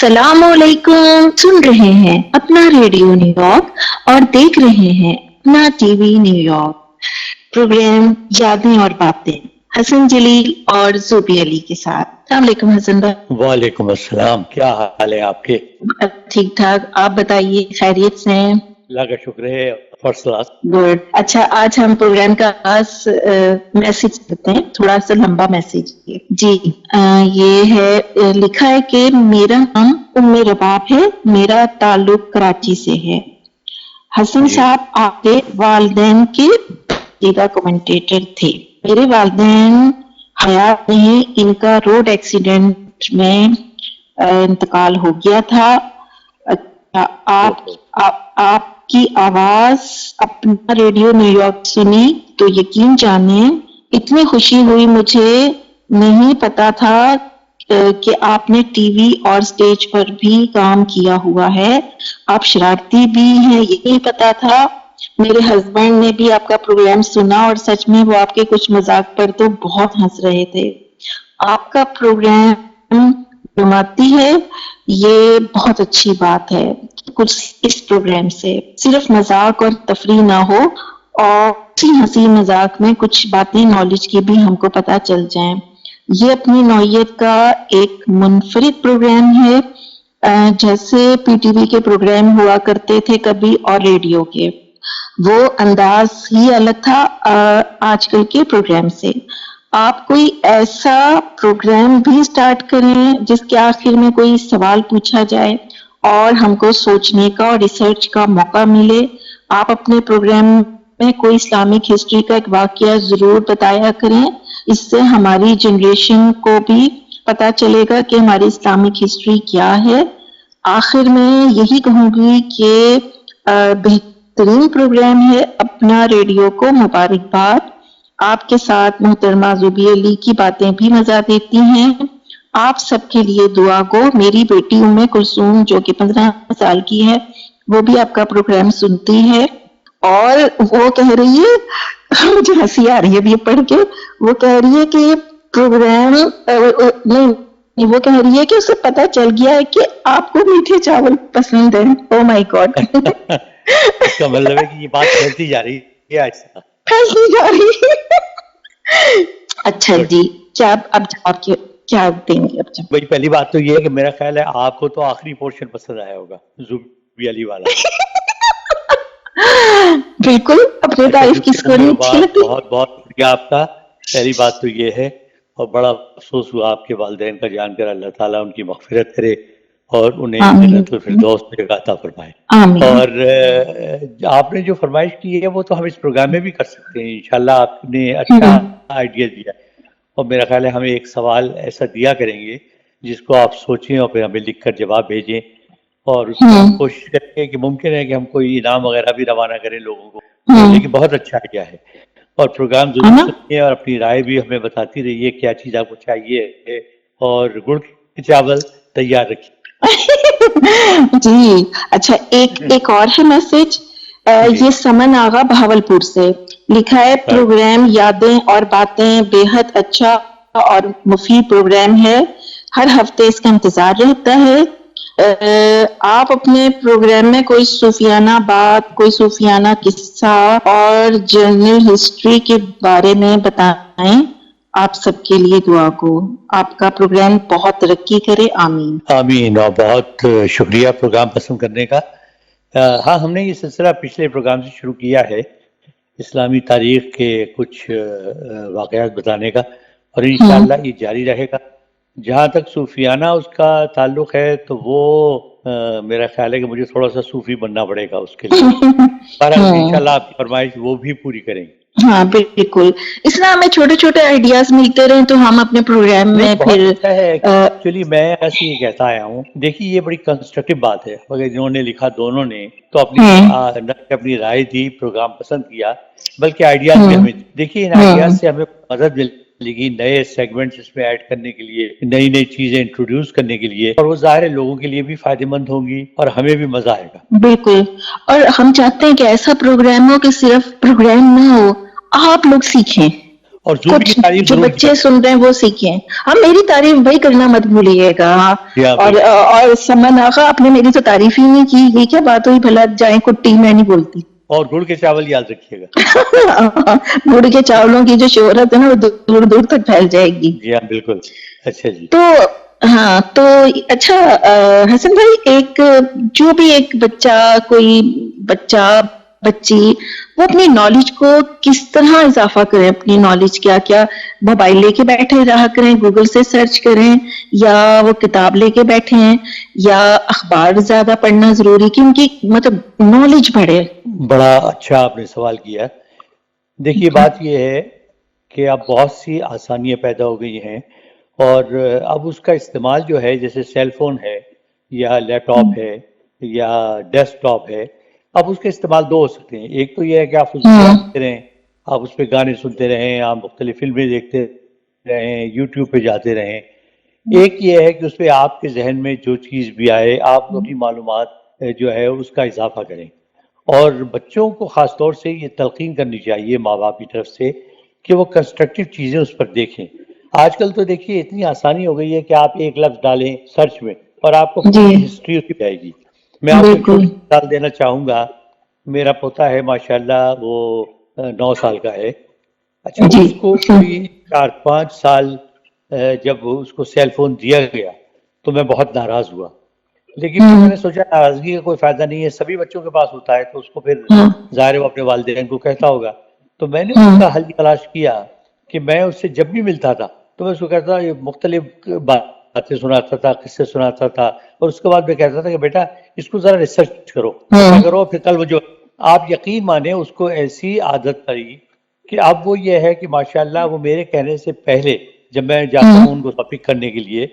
السلام علیکم. سن رہے ہیں اپنا ریڈیو نیو یارک اور دیکھ رہے ہیں اپنا TV New York. Programme یادیں اور باتیں حسن جلیل اور زوبی علی کے ساتھ. السلام علیکم حسن بھائی. وعلیکم السلام. کیا حال ہے آپ کے؟ ٹھیک ٹھاک. آپ بتائیے خیریت سے ہیں؟ اللہ کا شکر ہے فرسٹ کلاس. گڈ. اچھا آج ہم پروگرام کا خاص میسج دیتے ہیں, تھوڑا سا لمبا میسج. جی یہ ہے, لکھا ہے کہ میرا نام ام رباب ہے, میرا تعلق کراچی سے ہے. حسن صاحب آپ کے والدین کے پسندیدہ کمنٹیٹر تھے. میرے والدین حیات نہیں, ان کا روڈ ایکسیڈنٹ میں انتقال ہو گیا تھا. آپ کی آواز اپنا ریڈیو نیو یارک سنی تو یقین جانیں اتنی خوشی ہوئی. مجھے نہیں پتا تھا کہ آپ نے ٹی وی اور سٹیج پر بھی کام کیا ہوا ہے. آپ شرارتی بھی ہیں یہ نہیں پتا تھا. میرے ہسبینڈ نے بھی آپ کا پروگرام سنا اور سچ میں وہ آپ کے کچھ مذاق پر تو بہت ہنس رہے تھے. آپ کا پروگرام جماتی ہے, یہ بہت اچھی بات ہے. کچھ اس پروگرام سے صرف مذاق اور تفریح نہ ہو اور ہنسی مذاق میں کچھ باتیں نالج کی بھی ہم کو پتہ چل جائیں. یہ اپنی نوعیت کا ایک منفرد پروگرام ہے, جیسے پی ٹی وی کے پروگرام ہوا کرتے تھے کبھی اور ریڈیو کے, وہ انداز ہی الگ تھا آج کل کے پروگرام سے. آپ کوئی ایسا پروگرام بھی سٹارٹ کریں جس کے آخر میں کوئی سوال پوچھا جائے اور ہم کو سوچنے کا اور ریسرچ کا موقع ملے. آپ اپنے پروگرام میں کوئی اسلامک ہسٹری کا ایک واقعہ ضرور بتایا کریں. اس سے ہماری جنریشن کو بھی پتا چلے گا کہ ہماری اسلامک ہسٹری کیا ہے. آخر میں یہی کہوں گی کہ بہترین پروگرام ہے. اپنا ریڈیو کو مبارکباد. آپ کے ساتھ محترمہ زوبی علی کی باتیں بھی مزہ دیتی ہیں. آپ سب کے لیے دعا گو. میری بیٹی ام کلثوم جو کہ 15 سال کی ہے, وہ بھی آپ کا پروگرام سنتی ہے اور وہ کہہ رہی ہے, مجھے ہنسی آ رہی ہے یہ پڑھ کے, وہ کہہ رہی ہے کہ پروگرام نہیں, وہ کہہ رہی ہے کہ اسے پتا چل گیا ہے کہ آپ کو میٹھے چاول پسند ہیں. او مائی گاڈ. اس کا مطلب ہے کہ یہ بات پھیلتی جا رہی ہے, ایسا پھیلتی جا رہی ہے. اچھا جی, کیا اب جواب کیا دیں گے؟ اب بھائی پہلی بات تو یہ ہے کہ میرا خیال ہے آپ کو تو آخری پورشن پسند آیا ہوگا, زوبی علی والا. بالکل, اپنے تعریف کس کو نہیں اچھی لگتی. بہت بہت شکریہ آپ کا. پہلی بات تو یہ ہے, اور بڑا افسوس ہوا آپ کے والدین کا جان کر. اللہ تعالیٰ ان کی مغفرت کرے اور انہیں جنت الفردوس میں جگہ عطا فرمائے. اور آپ نے جو فرمائش کی ہے وہ تو ہم اس پروگرام میں بھی کر سکتے ہیں انشاءاللہ. آپ نے اچھا آئیڈیا دیا ہے, اور میرا خیال ہے ہمیں ایک سوال ایسا دیا کریں گے جس کو آپ سوچیں اور پھر ہمیں لکھ کر جواب بھیجیں, اور اس میں ہم کوشش کریں گے کہ ممکن ہے کہ ہم کوئی انعام وغیرہ بھی روانہ کریں لوگوں کو. لیکن بہت اچھا آئیڈیا ہے, اور پروگرام ضرور سنیے اور اپنی رائے بھی ہمیں بتاتی رہیے کیا چیز آپ کو چاہیے, اور گڑ کے چاول تیار رکھیے. جی اچھا, ایک اور ہے میسج. یہ سمن آغا بہاولپور سے لکھا ہے, پروگرام یادیں اور باتیں بے حد اچھا اور مفید پروگرام ہے. ہر ہفتے اس کا انتظار رہتا ہے. آپ اپنے پروگرام میں کوئی صوفیانہ بات, کوئی صوفیانہ قصہ اور جنرل ہسٹری کے بارے میں بتائیں. آپ سب کے لیے دعا کو. آپ کا پروگرام بہت ترقی کرے. آمین. آمین. اور بہت شکریہ پروگرام پسند کرنے کا. ہاں, ہم نے یہ سلسلہ پچھلے پروگرام سے شروع کیا ہے, اسلامی تاریخ کے کچھ واقعات بتانے کا, اور انشاءاللہ یہ جاری رہے گا. جہاں تک صوفیانہ اس کا تعلق ہے تو وہ میرا خیال ہے کہ مجھے تھوڑا سا صوفی بننا پڑے گا اس کے لیے. انشاءاللہ آپ کی فرمائش وہ بھی پوری کریں گے. ہاں بالکل, اس میں ہمیں چھوٹے چھوٹے آئیڈیاز ملتے رہیں تو ہم اپنے پروگرام میں پھر اچھا ہے. ایکچولی میں ایسے ہی کہتا آیا ہوں, دیکھیے یہ بڑی کنسٹرکٹیو بات ہے. اگر جنہوں نے لکھا دونوں نے تو اپنی رائے دی, پروگرام پسند کیا, بلکہ آئیڈیاز بھی ہمیں دیکھیے, ان آئیڈیاز سے ہمیں مدد ملے گی نئے سیگمنٹس اس میں ایڈ کرنے کے لیے, نئی نئی چیزیں انٹروڈیوس کرنے کے لیے, اور وہ ظاہر ہے لوگوں کے لیے بھی فائدہ مند ہوں گی اور ہمیں بھی مزہ آئے گا. بالکل, اور ہم چاہتے ہیں کہ ایسا پروگرام ہو کہ صرف پروگرام نہ ہو, آپ لوگ سیکھیں. اور جو بھی تعریف جو بچے سن رہے ہیں وہ سیکھیں. ہاں میری تعریف بھائی کرنا مت بھولیے گا. اور سمن آقا آپ نے میری تو تعریف ہی نہیں کی, یہ کیا بات ہوئی بھلا جائیں کٹی میں نہیں بولتی. اور گڑ کے چاول یاد رکھیے گا. گڑ کے چاولوں کی جو شہرت ہے نا وہ دور دور تک پھیل جائے گی. جی ہاں بالکل. اچھا جی. تو ہاں تو اچھا حسن بھائی, ایک جو بھی ایک بچہ, کوئی بچہ بچی, وہ اپنی نالج کو کس طرح اضافہ کریں, اپنی نالج کیا کیا موبائل لے کے بیٹھے رہا کریں, گوگل سے سرچ کریں, یا وہ کتاب لے کے بیٹھے ہیں, یا اخبار زیادہ پڑھنا ضروری کہ ان کی مطلب نالج بڑھے؟ بڑا اچھا آپ نے سوال کیا. دیکھیے بات یہ ہے کہ اب بہت سی آسانیاں پیدا ہو گئی ہیں, اور اب اس کا استعمال جو ہے, جیسے سیل فون ہے یا لیپ ٹاپ ہے یا ڈیسک ٹاپ ہے, اب اس کے استعمال دو ہو سکتے ہیں. ایک تو یہ ہے کہ آپ دیکھتے رہیں, آپ اس پہ گانے سنتے رہیں, آپ مختلف فلمیں دیکھتے رہیں, یوٹیوب پہ جاتے رہیں. ایک یہ ہے کہ اس پہ آپ کے ذہن میں جو چیز بھی آئے آپ اپنی معلومات جو ہے اس کا اضافہ کریں. اور بچوں کو خاص طور سے یہ تلقین کرنی چاہیے ماں باپ کی طرف سے کہ وہ کنسٹرکٹیو چیزیں اس پر دیکھیں. آج کل تو دیکھیے اتنی آسانی ہو گئی ہے کہ آپ ایک لفظ ڈالیں سرچ میں اور آپ کو پوری ہسٹری اس کی جائے گی. میں آپ کو ایک چھوٹی مثال دینا چاہوں گا. میرا پوتا ہے ماشاءاللہ, وہ 9 سال کا ہے. اچھا اس کو کوئی 4-5 سال جب اس کو سیل فون دیا گیا تو میں بہت ناراض ہوا, لیکن پھر میں نے سوچا ناراضگی کا کوئی فائدہ نہیں ہے, سبھی بچوں کے پاس ہوتا ہے تو اس کو پھر ظاہر وہ اپنے والدین کو کہتا ہوگا. تو میں نے اس کا حل تلاش کیا کہ میں اس سے جب بھی ملتا تھا تو میں اس کو کہتا یہ مختلف باتیں سناتا تھا, قصے سناتا تھا, اور اس کے بعد میں کہتا تھا کہ بیٹا اس کو ذرا ریسرچ کرو, ایسا کرو, پھر کل وہ جو آپ یقین مانیں اس کو ایسی عادت پڑی کہ اب وہ یہ ہے کہ ماشاءاللہ وہ میرے کہنے سے پہلے جب میں جاتا ہوں ان کو پک کرنے کے لیے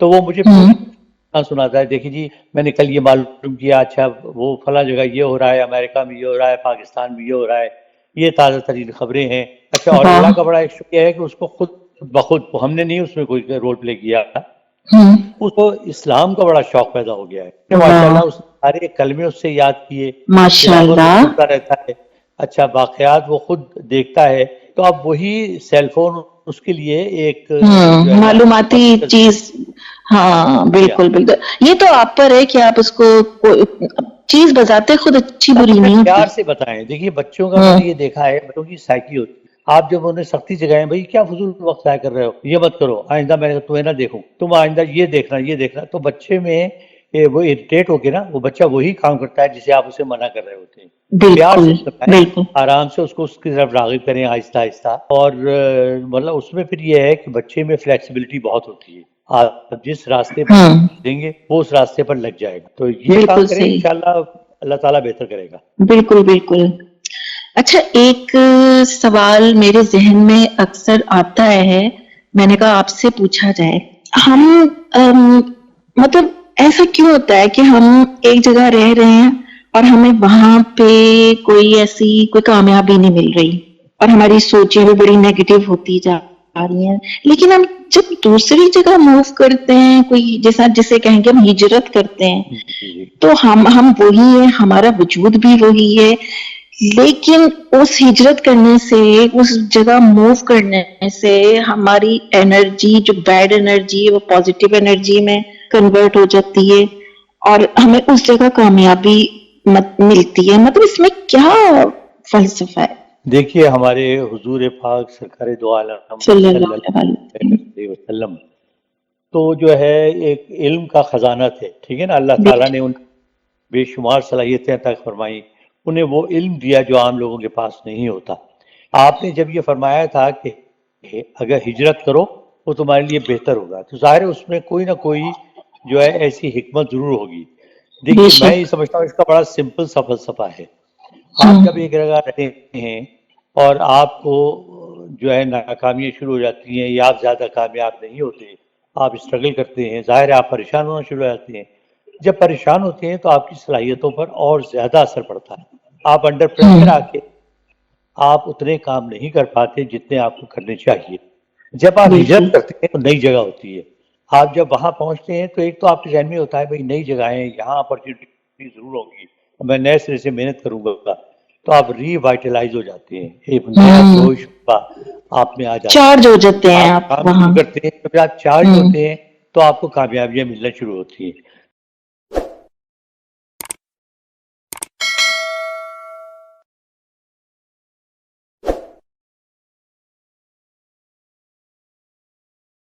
تو وہ مجھے پوری سناتا ہے. دیکھیے جی میں نے کل یہ معلوم کیا, اچھا وہ فلاں جگہ یہ ہو رہا ہے, امریکہ میں یہ ہو رہا ہے, پاکستان میں یہ ہو رہا ہے, یہ تازہ ترین خبریں ہیں. اچھا اور اللہ کا بڑا ایک شکریہ ہے کہ اس کو خود بخود, ہم نے نہیں اس میں کوئی رول پلے کیا, اس کو اسلام کا بڑا شوق پیدا ہو گیا ہے. ماشاءاللہ اس سارے کلمے اس سے یاد کیے, تلاوت سنتا رہتا ہے, اچھا واقعات وہ خود دیکھتا ہے. تو اب وہی سیل فون اس کے لیے ایک معلوماتی چیز. ہاں بالکل بالکل, یہ تو آپ پر ہے کہ آپ اس کو چیز بتاتے خود اچھی بری نہیں ہوتی. پیار سے بتائیں. دیکھیے بچوں کا میں نے یہ دیکھا ہے, بچوں کی سائیکی ہوتی ہے, آپ جب انہیں سختی جگائیں بھائی کیا فضول وقت ضائع کر رہے ہو, یہ مت کرو, آئندہ میں تمہیں نہ دیکھوں, تم آئندہ یہ دیکھنا, تو بچے میں وہ اریٹیٹ ہو کے نا وہ بچہ وہی کام کرتا ہے جسے آپ اسے منع کر رہے ہوتے ہیں. پیار سے بتائیں, آرام سے اس کو اس کی طرف راغب کریں آہستہ آہستہ. اور مطلب اس میں پھر یہ ہے کہ بچے میں فلیکسیبلٹی بہت ہوتی ہے, آپ جس راستے پر دیں گے وہ اس راستے پر لگ جائے گا. تو یہ کام کریں, انشاءاللہ اللہ تعالیٰ بہتر کرے گا. بالکل بالکل. اچھا ایک سوال میرے ذہن میں اکثر آتا ہے, میں نے کہا آپ سے پوچھا جائے. ہم مطلب ایسا کیوں ہوتا ہے کہ ہم ایک جگہ رہ رہے ہیں اور ہمیں وہاں پہ کوئی ایسی کوئی کامیابی نہیں مل رہی اور ہماری سوچیں بھی بڑی نیگیٹو ہوتی جا رہی ہیں, لیکن ہم جب دوسری جگہ موو کرتے ہیں, کوئی جیسا جسے کہیں گے ہم ہجرت کرتے ہیں, تو ہم وہی ہے, ہمارا وجود بھی وہی ہے, لیکن اس ہجرت کرنے سے, اس جگہ موو کرنے سے ہماری انرجی, جو بیڈ انرجی ہے وہ پازیٹیو انرجی میں کنورٹ ہو جاتی ہے اور ہمیں اس جگہ کامیابی ملتی ہے. مطلب اس میں کیا فلسفہ ہے؟ دیکھیے ہمارے حضور پاک سرکار دو عالم صلی صلی اللہ علیہ وسلم تو جو ہے ایک علم کا خزانہ تھے, ٹھیک ہے نا. اللہ تعالیٰ نے ان بے شمار صلاحیتیں عطا فرمائی, انہیں وہ علم دیا جو عام لوگوں کے پاس نہیں ہوتا. آپ نے جب یہ فرمایا تھا کہ اگر ہجرت کرو وہ تمہارے لیے بہتر ہوگا, تو ظاہر ہے اس میں کوئی نہ کوئی جو ہے ایسی حکمت ضرور ہوگی. دیکھیے میں یہ سمجھتا ہوں اس کا بڑا سمپل سا فلسفہ ہے. آپ جب ایک جگہ رہتے ہیں اور آپ کو جو ہے ناکامیاں شروع ہو جاتی ہیں یا آپ زیادہ کامیاب نہیں ہوتے, آپ اسٹرگل کرتے ہیں, ظاہر ہے آپ پریشان ہونا شروع ہو جاتے ہیں. جب پریشان ہوتے ہیں تو آپ کی صلاحیتوں پر اور زیادہ اثر پڑتا ہے. آپ انڈر پریشر آ کے آپ اتنے کام نہیں کر پاتے جتنے آپ کو کرنے چاہیے. جب آپ ہجرت کرتے ہیں تو نئی جگہ ہوتی ہے, آپ جب وہاں پہنچتے ہیں تو ایک تو آپ کے ذہن میں ہوتا ہے بھائی نئی جگہیں, یہاں اپرچونیٹی ضرور ہوگی, میں نئے سرے سے محنت کروں گا. تو آپ ری وائٹلائز ہو جاتے ہیں، ایک نیا جوش آپ میں آ جاتا ہے، چارج ہو جاتے ہیں آپ کام وہاں. شروع کرتے ہیں. جب آپ چارج ہوتے ہیں تو آپ کو کامیابیاں ملنا شروع ہوتی ہیں.